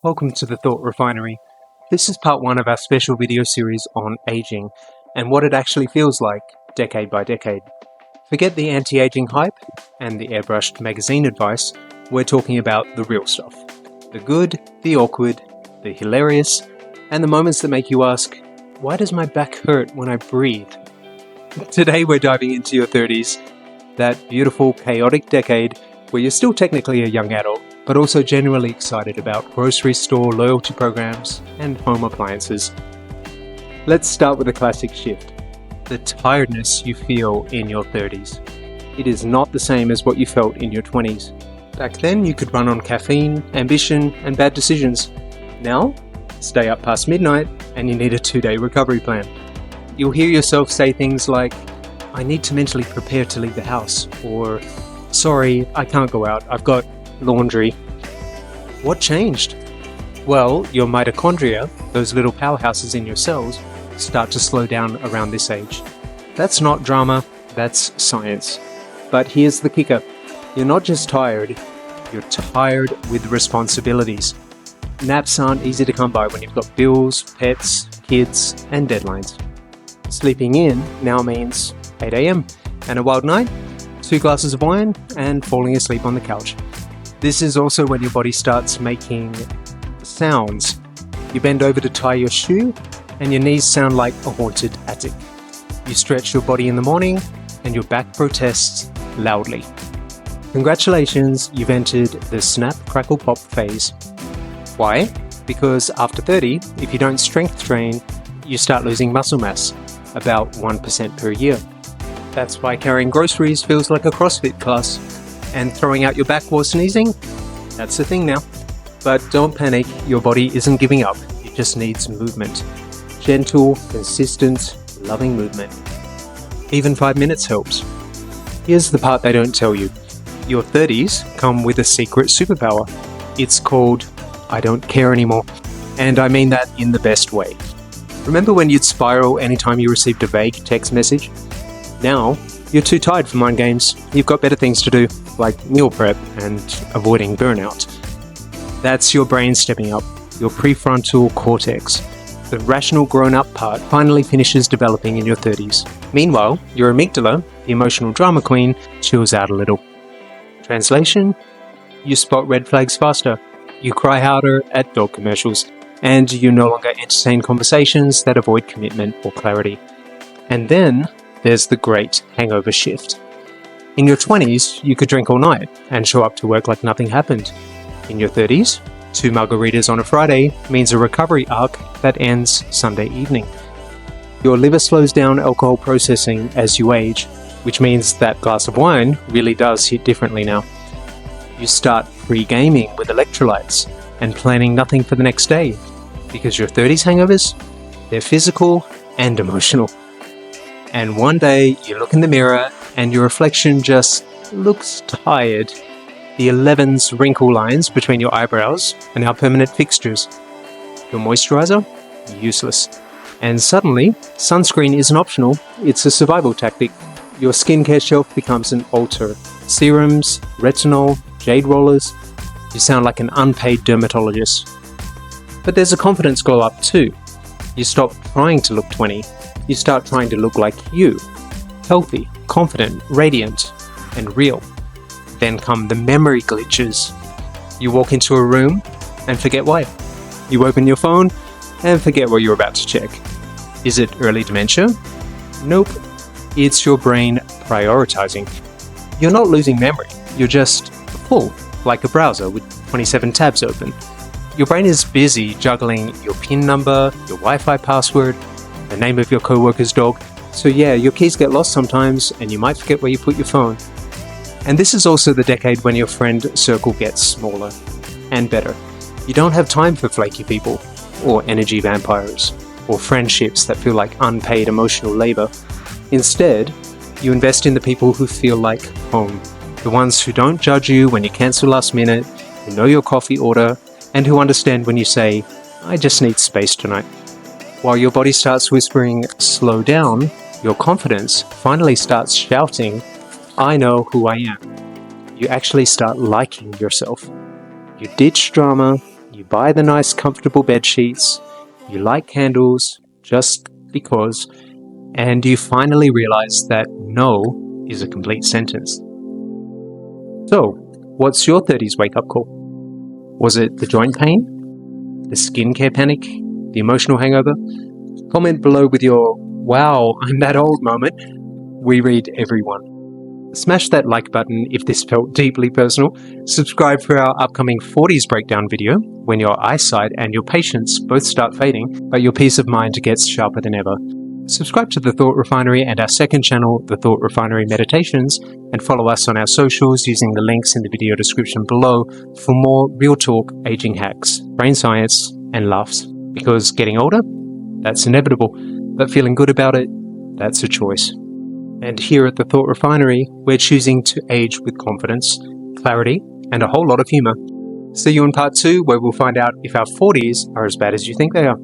Welcome to the Thought Refinery. This is part one of our special video series on aging and what it actually feels like decade by decade. Forget the anti-aging hype and the airbrushed magazine advice. We're talking about the real stuff. The good, the awkward, the hilarious, and the moments that make you ask, why does my back hurt when I breathe? Today we're diving into your 30s, that beautiful, chaotic decade where you're still technically a young adult, but also genuinely excited about grocery store loyalty programs and home appliances. Let's start with a classic shift. The tiredness you feel in your 30s. It is not the same as what you felt in your 20s. Back then, you could run on caffeine, ambition, and bad decisions. Now, stay up past midnight and you need a 2-day recovery plan. You'll hear yourself say things like, I need to mentally prepare to leave the house, or sorry, I can't go out, I've got laundry. What changed? Well, your mitochondria, those little powerhouses in your cells, start to slow down around this age. That's not drama, that's science. But here's the kicker. You're not just tired, you're tired with responsibilities. Naps aren't easy to come by when you've got bills, pets, kids, and deadlines. Sleeping in now means 8 a.m. and a wild night, 2 glasses of wine, and falling asleep on the couch. This is also when your body starts making sounds. You bend over to tie your shoe, and your knees sound like a haunted attic. You stretch your body in the morning, and your back protests loudly. Congratulations, you've entered the snap, crackle, pop phase. Why? Because after 30, if you don't strength train, you start losing muscle mass, about 1% per year. That's why carrying groceries feels like a CrossFit class. And throwing out your back while sneezing? That's the thing now. But don't panic, your body isn't giving up. It just needs movement. Gentle, consistent, loving movement. Even 5 minutes helps. Here's the part they don't tell you. Your 30s come with a secret superpower. It's called I don't care anymore. And I mean that in the best way. Remember when you'd spiral anytime you received a vague text message? Now, you're too tired for mind games. You've got better things to do, like meal prep and avoiding burnout. That's your brain stepping up, your prefrontal cortex. The rational grown-up part finally finishes developing in your 30s. Meanwhile, your amygdala, the emotional drama queen, chills out a little. Translation? You spot red flags faster, you cry harder at dog commercials, and you no longer entertain conversations that avoid commitment or clarity. And then there's the great hangover shift. In your 20s, you could drink all night and show up to work like nothing happened. In your 30s, 2 margaritas on a Friday means a recovery arc that ends Sunday evening. Your liver slows down alcohol processing as you age, which means that glass of wine really does hit differently now. You start pre-gaming with electrolytes and planning nothing for the next day, because your 30s hangovers, they're physical and emotional. And one day you look in the mirror and your reflection just looks tired. The 11's wrinkle lines between your eyebrows are now permanent fixtures. Your moisturizer? Useless. And suddenly, sunscreen isn't optional, it's a survival tactic. Your skincare shelf becomes an altar. Serums, retinol, jade rollers. You sound like an unpaid dermatologist. But there's a confidence glow up too. You stop trying to look 20. You start trying to look like you. Healthy, confident, radiant, and real. Then come the memory glitches. You walk into a room and forget why. You open your phone and forget what you're about to check. Is it early dementia? Nope. It's your brain prioritizing. You're not losing memory. You're just full, like a browser with 27 tabs open. Your brain is busy juggling your PIN number, your Wi-Fi password, the name of your co-worker's dog. So yeah, your keys get lost sometimes and you might forget where you put your phone. And this is also the decade when your friend circle gets smaller and better. You don't have time for flaky people, or energy vampires, or friendships that feel like unpaid emotional labor. Instead, you invest in the people who feel like home. The ones who don't judge you when you cancel last minute, who know your coffee order, and who understand when you say, I just need space tonight. While your body starts whispering, slow down, your confidence finally starts shouting, I know who I am. You actually start liking yourself. You ditch drama, you buy the nice comfortable bed sheets, you light candles just because, and you finally realize that no is a complete sentence. So, what's your 30s wake-up call? Was it the joint pain? The skincare panic? The emotional hangover? Comment below with your "wow, I'm that old" moment. We read every one. Smash that like button if this felt deeply personal. Subscribe for our upcoming 40s breakdown video, when your eyesight and your patience both start fading, but your peace of mind gets sharper than ever. Subscribe to The Thought Refinery and our second channel, The Thought Refinery Meditations, and follow us on our socials using the links in the video description below for more real talk aging hacks, brain science, and laughs. Because getting older? That's inevitable, but feeling good about it? That's a choice. And here at The Thought Refinery, we're choosing to age with confidence, clarity, and a whole lot of humor. See you in part 2, where we'll find out if our 40s are as bad as you think they are.